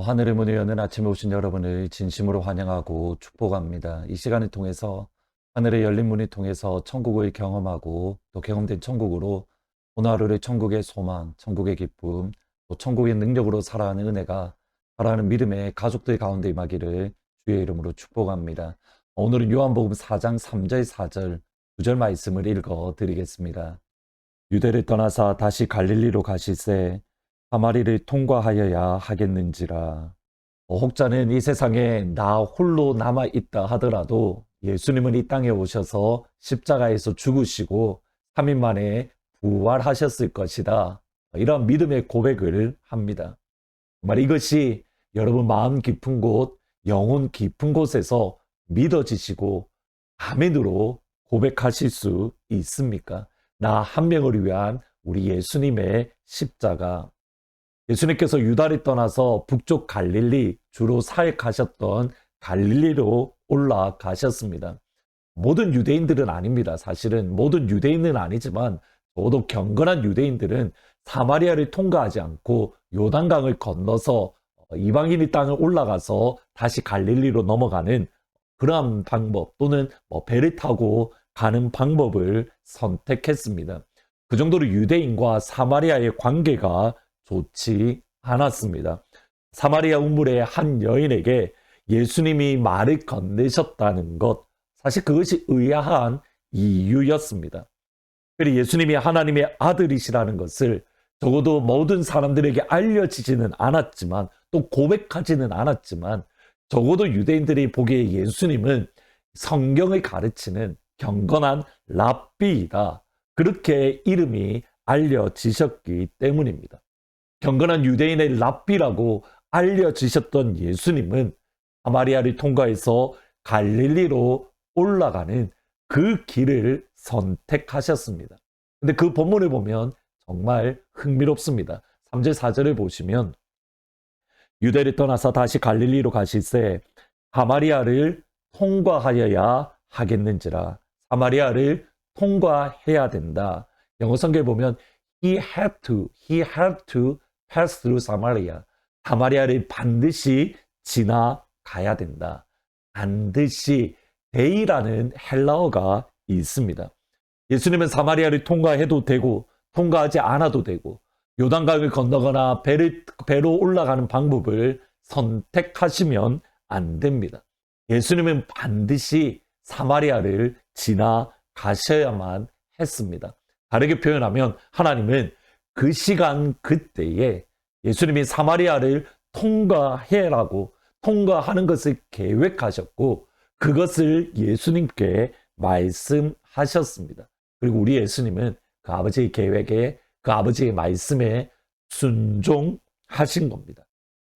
하늘의 문을 여는 아침에 오신 여러분을 진심으로 환영하고 축복합니다. 이 시간을 통해서 하늘의 열린 문을 통해서 천국을 경험하고 또 경험된 천국으로 오늘 하루를 천국의 소망, 천국의 기쁨, 또 천국의 능력으로 살아가는 은혜가 살아가는 믿음의 가족들 가운데 임하기를 주의 이름으로 축복합니다. 오늘은 요한복음 4장 3절 4절 9절 말씀을 읽어 드리겠습니다. 유대를 떠나사 다시 갈릴리로 가시세 사마리를 통과하여야 하겠는지라. 혹자는 이 세상에 나 홀로 남아있다 하더라도 예수님은 이 땅에 오셔서 십자가에서 죽으시고 3일 만에 부활하셨을 것이다. 이런 믿음의 고백을 합니다. 정말 이것이 여러분 마음 깊은 곳, 영혼 깊은 곳에서 믿어지시고 아멘으로 고백하실 수 있습니까? 나 한 명을 위한 우리 예수님의 십자가. 예수님께서 유다를 떠나서 북쪽 갈릴리, 주로 사역하셨던 갈릴리로 올라가셨습니다. 모든 유대인들은 아닙니다. 사실은 모든 유대인은 아니지만 저도 경건한 유대인들은 사마리아를 통과하지 않고 요단강을 건너서 이방인의 땅을 올라가서 다시 갈릴리로 넘어가는 그러한 방법 또는 배를 타고 가는 방법을 선택했습니다. 그 정도로 유대인과 사마리아의 관계가 좋지 않았습니다. 사마리아 우물의 한 여인에게 예수님이 말을 건네셨다는 것, 사실 그것이 의아한 이유였습니다. 그리고 예수님이 하나님의 아들이시라는 것을 적어도 모든 사람들에게 알려지지는 않았지만 또 고백하지는 않았지만 적어도 유대인들이 보기에 예수님은 성경을 가르치는 경건한 랍비이다. 그렇게 이름이 알려지셨기 때문입니다. 경건한 유대인의 랍비라고 알려지셨던 예수님은 사마리아를 통과해서 갈릴리로 올라가는 그 길을 선택하셨습니다. 근데 그 본문을 보면 정말 흥미롭습니다. 3절 4절을 보시면 유대를 떠나서 다시 갈릴리로 가실새 사마리아를 통과하여야 하겠는지라. 사마리아를 통과해야 된다. 영어 성경에 보면 he had to pass through Samaria. 사마리아를 반드시 지나가야 된다. 반드시 데이라는 헬라어가 있습니다. 예수님은 사마리아를 통과해도 되고 통과하지 않아도 되고 요단강을 건너거나 배로 올라가는 방법을 선택하시면 안 됩니다. 예수님은 반드시 사마리아를 지나가셔야만 했습니다. 다르게 표현하면 하나님은 그 시간 그때에 예수님이 사마리아를 통과하는 것을 계획하셨고 그것을 예수님께 말씀하셨습니다. 그리고 우리 예수님은 그 아버지의 계획에 그 아버지의 말씀에 순종하신 겁니다.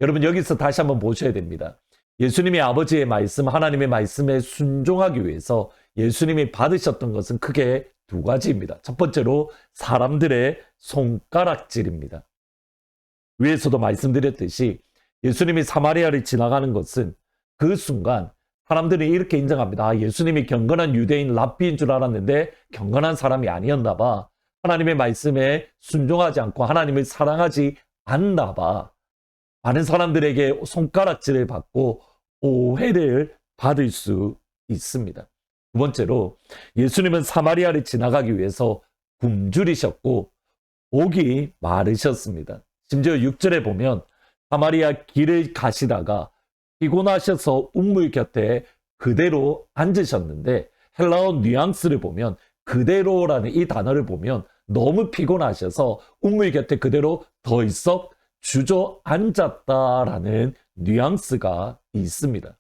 여러분 여기서 다시 한번 보셔야 됩니다. 예수님이 아버지의 말씀, 하나님의 말씀에 순종하기 위해서 예수님이 받으셨던 것은 크게 두 가지입니다. 첫 번째로 사람들의 손가락질입니다. 위에서도 말씀드렸듯이 예수님이 사마리아를 지나가는 것은 그 순간 사람들이 이렇게 인정합니다. 예수님이 경건한 유대인 랍비인 줄 알았는데 경건한 사람이 아니었나 봐. 하나님의 말씀에 순종하지 않고 하나님을 사랑하지 않나 봐. 많은 사람들에게 손가락질을 받고 오해를 받을 수 있습니다. 두 번째로 예수님은 사마리아를 지나가기 위해서 굶주리셨고 목이 마르셨습니다. 심지어 6절에 보면 사마리아 길을 가시다가 피곤하셔서 우물 곁에 그대로 앉으셨는데 헬라어 뉘앙스를 보면 그대로라는 이 단어를 보면 너무 피곤하셔서 우물 곁에 그대로 덜썩 주저앉았다라는 뉘앙스가 있습니다.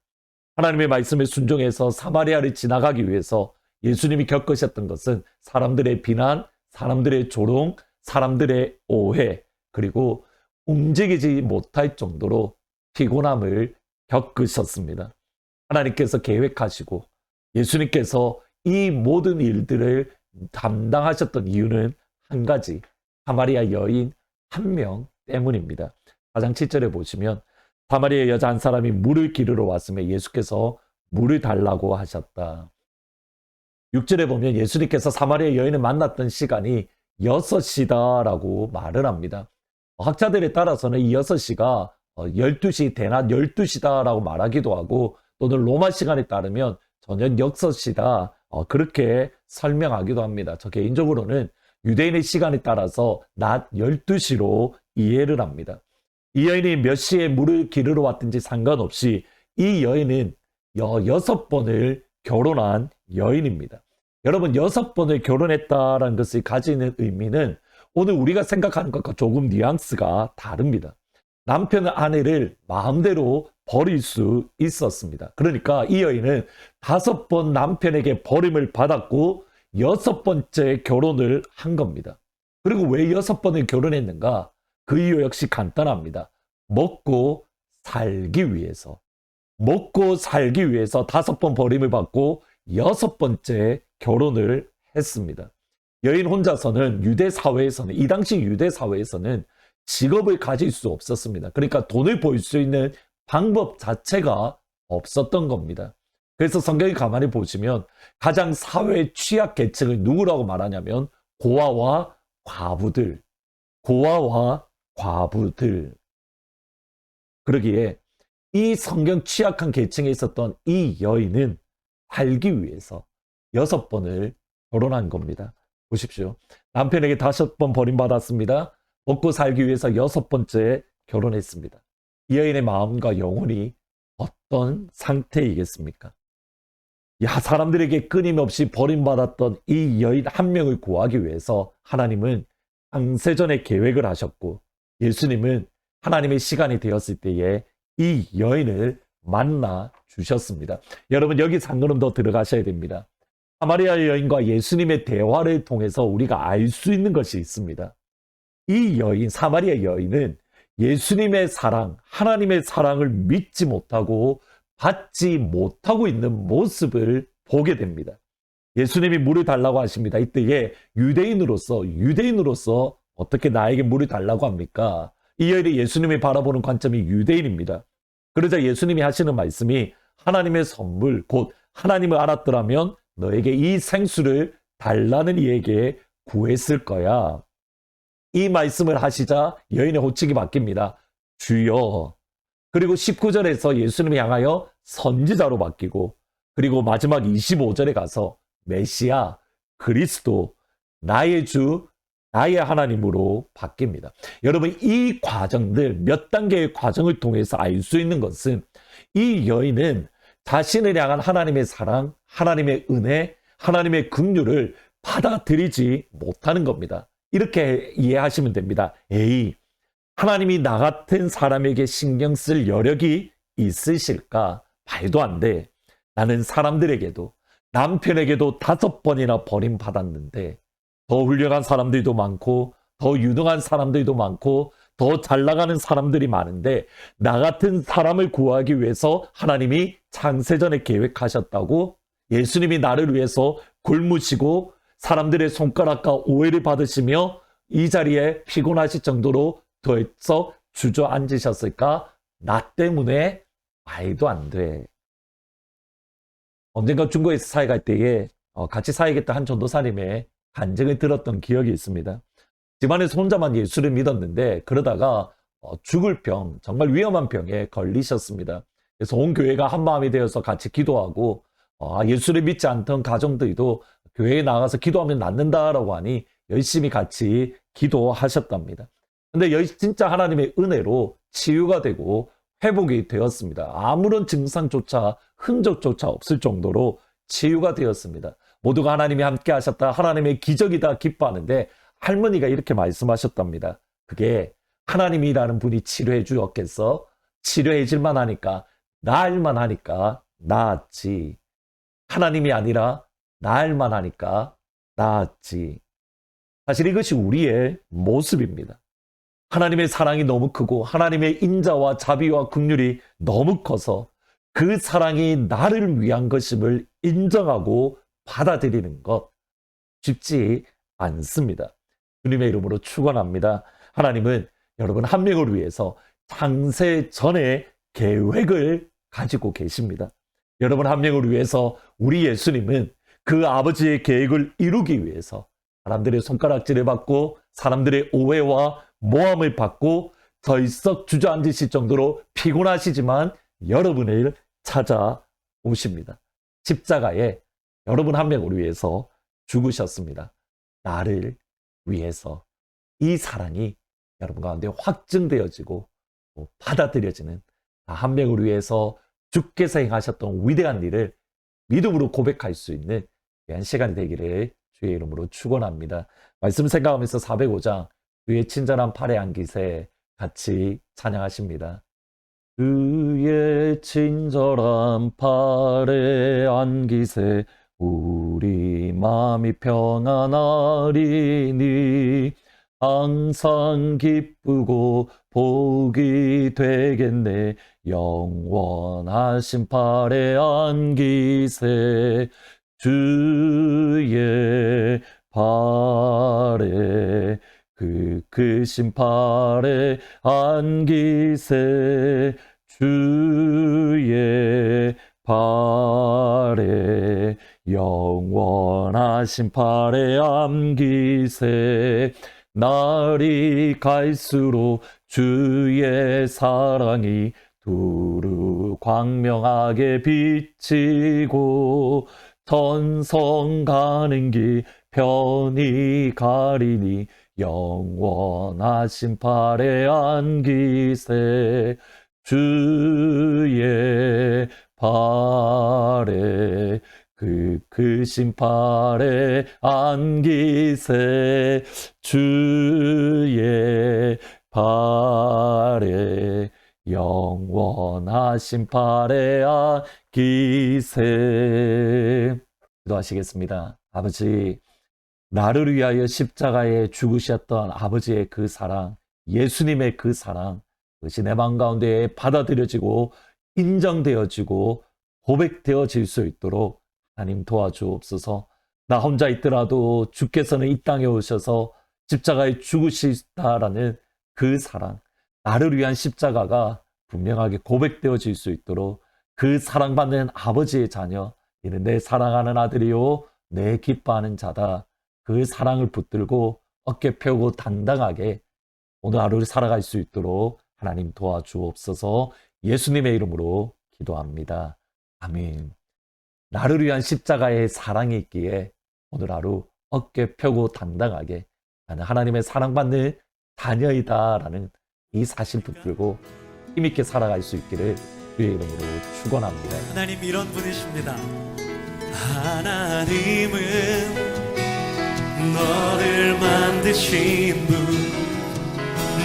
하나님의 말씀에 순종해서 사마리아를 지나가기 위해서 예수님이 겪으셨던 것은 사람들의 비난, 사람들의 조롱, 사람들의 오해, 그리고 움직이지 못할 정도로 피곤함을 겪으셨습니다. 하나님께서 계획하시고 예수님께서 이 모든 일들을 담당하셨던 이유는 한 가지, 사마리아 여인 한 명 때문입니다. 4장 7절에 보시면 사마리아 여자 한 사람이 물을 기르러 왔으며 예수께서 물을 달라고 하셨다. 6절에 보면 예수님께서 사마리아 여인을 만났던 시간이 6시다라고 말을 합니다. 학자들에 따라서는 이 6시가 12시, 대낮 12시다라고 말하기도 하고 또는 로마 시간에 따르면 저녁 6시다 그렇게 설명하기도 합니다. 저 개인적으로는 유대인의 시간에 따라서 낮 12시로 이해를 합니다. 이 여인이 몇 시에 물을 기르러 왔든지 상관없이 이 여인은 6번을 결혼한 여인입니다. 여러분 6번을 결혼했다는 것이 가지는 의미는 오늘 우리가 생각하는 것과 조금 뉘앙스가 다릅니다. 남편은 아내를 마음대로 버릴 수 있었습니다. 그러니까 이 여인은 5번 남편에게 버림을 받았고 6번째 결혼을 한 겁니다. 그리고 왜 6번을 결혼했는가? 그 이유 역시 간단합니다. 먹고 살기 위해서. 먹고 살기 위해서 5번 버림을 받고 6번째 결혼을 했습니다. 여인 혼자서는 유대 사회에서는, 이 당시 유대 사회에서는 직업을 가질 수 없었습니다. 그러니까 돈을 벌 수 있는 방법 자체가 없었던 겁니다. 그래서 성경에 가만히 보시면 가장 사회 취약 계층을 누구라고 말하냐면 고아와 과부들. 고아와 과부들. 그러기에 이 성경 취약한 계층에 있었던 이 여인은 살기 위해서 6번을 결혼한 겁니다. 보십시오. 남편에게 5번 버림받았습니다. 먹고 살기 위해서 6번째 결혼했습니다. 이 여인의 마음과 영혼이 어떤 상태이겠습니까? 사람들에게 끊임없이 버림받았던 이 여인 한 명을 구하기 위해서 하나님은 창세전에 계획을 하셨고 예수님은 하나님의 시간이 되었을 때에 이 여인을 만나 주셨습니다. 여러분 여기 한 걸음 더 들어가셔야 됩니다. 사마리아 여인과 예수님의 대화를 통해서 우리가 알 수 있는 것이 있습니다. 이 여인, 사마리아 여인은 예수님의 사랑, 하나님의 사랑을 믿지 못하고 받지 못하고 있는 모습을 보게 됩니다. 예수님이 물을 달라고 하십니다. 이때에 유대인으로서 어떻게 나에게 물을 달라고 합니까? 이 여인이 예수님이 바라보는 관점이 유대인입니다. 그러자 예수님이 하시는 말씀이 하나님의 선물, 곧 하나님을 알았더라면 너에게 이 생수를 달라는 이에게 구했을 거야. 이 말씀을 하시자 여인의 호칭이 바뀝니다. 주여. 그리고 19절에서 예수님을 향하여 선지자로 바뀌고 그리고 마지막 25절에 가서 메시아, 그리스도, 나의 주, 나의 하나님으로 바뀝니다. 여러분 이 과정들 몇 단계의 과정을 통해서 알 수 있는 것은 이 여인은 자신을 향한 하나님의 사랑, 하나님의 은혜, 하나님의 긍휼을 받아들이지 못하는 겁니다. 이렇게 이해하시면 됩니다. 하나님이 나 같은 사람에게 신경 쓸 여력이 있으실까? 말도 안 돼. 나는 사람들에게도 남편에게도 5번이나 버림받았는데 더 훌륭한 사람들도 많고 더 유능한 사람들도 많고 더 잘 나가는 사람들이 많은데 나 같은 사람을 구하기 위해서 하나님이 창세전에 계획하셨다고 예수님이 나를 위해서 굶으시고 사람들의 손가락과 오해를 받으시며 이 자리에 피곤하실 정도로 더해서 주저앉으셨을까? 나 때문에 말도 안 돼. 언젠가 중국에서 사회 갈 때에 같이 사야겠다 한 전도사님의 간증을 들었던 기억이 있습니다. 집안에서 혼자만 예수를 믿었는데 그러다가 죽을 병, 정말 위험한 병에 걸리셨습니다. 그래서 온 교회가 한마음이 되어서 같이 기도하고 예수를 믿지 않던 가정들도 교회에 나가서 기도하면 낫는다라고 하니 열심히 같이 기도하셨답니다. 근데 진짜 하나님의 은혜로 치유가 되고 회복이 되었습니다. 아무런 증상조차 흔적조차 없을 정도로 치유가 되었습니다. 모두가 하나님이 함께 하셨다, 하나님의 기적이다 기뻐하는데 할머니가 이렇게 말씀하셨답니다. 그게 하나님이라는 분이 치료해 주었겠어? 치료해 줄만 하니까, 나을만 하니까 나았지. 하나님이 아니라 나을만 하니까 나았지. 사실 이것이 우리의 모습입니다. 하나님의 사랑이 너무 크고 하나님의 인자와 자비와 긍휼이 너무 커서 그 사랑이 나를 위한 것임을 인정하고 받아들이는 것 쉽지 않습니다. 주님의 이름으로 축원합니다. 하나님은 여러분 한 명을 위해서 창세 전에 계획을 가지고 계십니다. 여러분 한 명을 위해서 우리 예수님은 그 아버지의 계획을 이루기 위해서 사람들의 손가락질을 받고 사람들의 오해와 모함을 받고 덜썩 주저앉으실 정도로 피곤하시지만 여러분을 찾아오십니다. 십자가에 여러분 한 명을 위해서 죽으셨습니다. 나를 위해서. 이 사랑이 여러분 가운데 확증되어지고 받아들여지는 한 명을 위해서 주께서 행하셨던 위대한 일을 믿음으로 고백할 수 있는 귀한 시간이 되기를 주의 이름으로 축원합니다. 말씀 생각하면서 405장 주의 친절한 팔에 안기세 같이 찬양하십니다. 주의 친절한 팔에 안기세 우리 마음이 평안하리니 항상 기쁘고 복이 되겠네. 영원하신 팔에 안기세 주의 팔에 크신 팔에 안기세 주의 팔에 영원하신 팔에 안기세 날이 갈수록 주의 사랑이 두루 광명하게 비치고 천성 가는 길 편히 가리니 영원하신 팔에 안기세 주의 팔에 크신 팔에 안기세 주의 팔에 영원하신 팔에 안기세. 기도하시겠습니다. 아버지, 나를 위하여 십자가에 죽으셨던 아버지의 그 사랑, 예수님의 그 사랑, 그것이 내 마음 가운데 받아들여지고 인정되어지고 고백되어질 수 있도록 하나님 도와주옵소서. 나 혼자 있더라도 주께서는 이 땅에 오셔서 십자가에 죽으시다라는 그 사랑, 나를 위한 십자가가 분명하게 고백되어질 수 있도록 그 사랑받는 아버지의 자녀, 이는 내 사랑하는 아들이요 내 기뻐하는 자다. 그 사랑을 붙들고 어깨 펴고 당당하게 오늘 하루를 살아갈 수 있도록 하나님 도와주옵소서. 예수님의 이름으로 기도합니다. 아멘. 나를 위한 십자가의 사랑이 있기에 오늘 하루 어깨 펴고 당당하게 나는 하나님의 사랑받는 자녀이다라는 이 사실 붙들고 힘있게 살아갈 수 있기를 주의 이름으로 축원합니다. 하나님 이런 분이십니다. 하나님은 너를 만드신 분,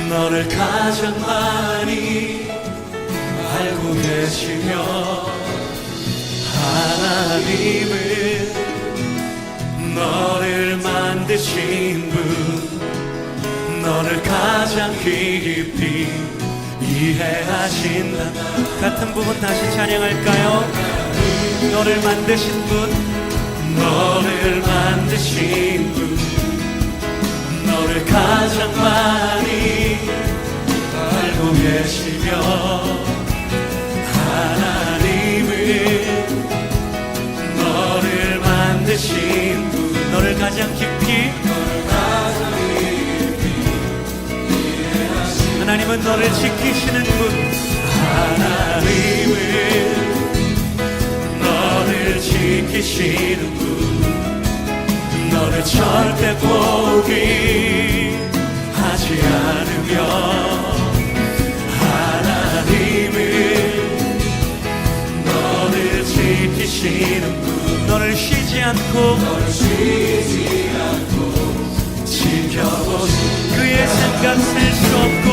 너를 가장 많이 알고 계시며, 하나님은 너를 만드신 분, 너를 가장 깊이 이해하신다. 같은 부분 다시 찬양할까요? 너를 만드신 분, 너를 만드신 분, 너를 가장 많이 알고 계시며, 하나님은 너를 만드신 분, 너를 가장 깊이 하나님은 너를 지키시는 분, 하나님은 너를 지키시는 분, 너를 절대 포기하지 않으며, 하나님은 너를 지키시는 분, 너를 쉬지 않고 지켜보시. 그의 생각 셀 수 없고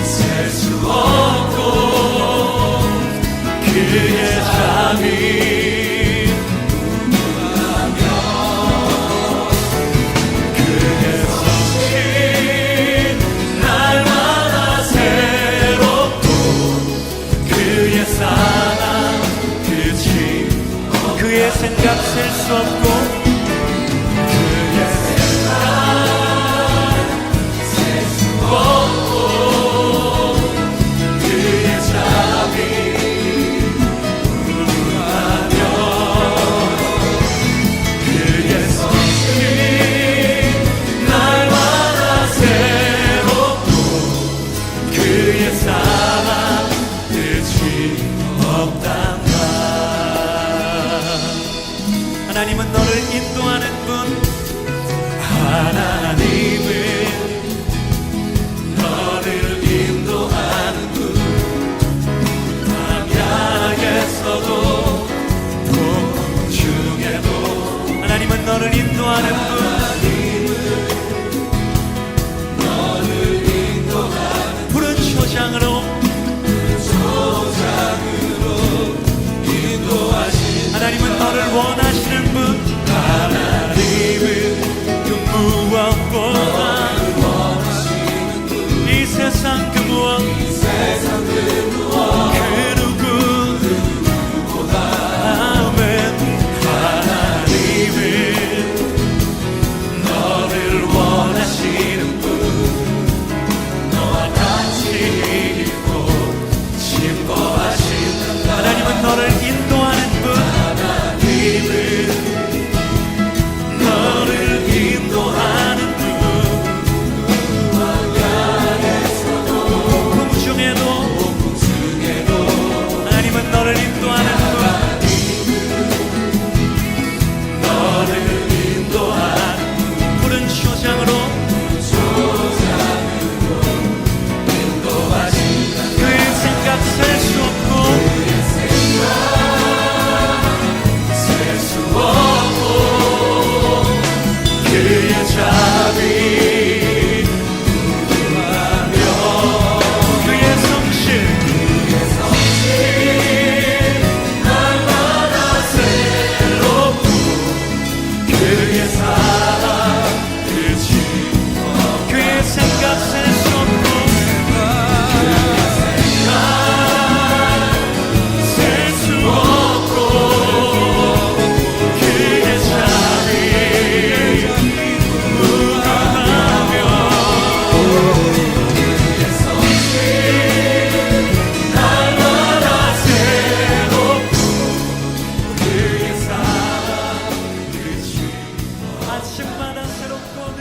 셀 수 없고 그의 잠이 그의 성신 날마다 새롭고 그의 사랑 그치 그의 생각 셀 수 없고 날마다 하나님은 너를 인도하는 분. 하나님은 너를 인도하는 분. 광야에서도 폭풍 중에도 하나님은 너를 인도하는 분. 푸른 초장으로 인도하신 하나님은 너를 원하시는 분. 하나님은 그 무엇보다 이 세상 그 무엇 그 누구보다 아멘. 하나님은 너를 원하시는 분. 너와 같이 있고 기뻐하신 하나님은 너를 인도하는 분. 하나님은 너를 인도하는 분. 폭풍 중에도 하나님은 너를 인도하는 분. 너를 인도하는 분. 푸른 초장으로 그의 생각 셀 수 없고 셀 수 없고 그의 자비 무궁하며 그의 성실 날마다 새롭고 그의 사랑 그치 그의 생각 셀 수 없고 셀 수 없고 그의 자비 무궁하며 그의 성실 날마다 새롭고 그의 사랑 그치 아침마다 새롭고 늘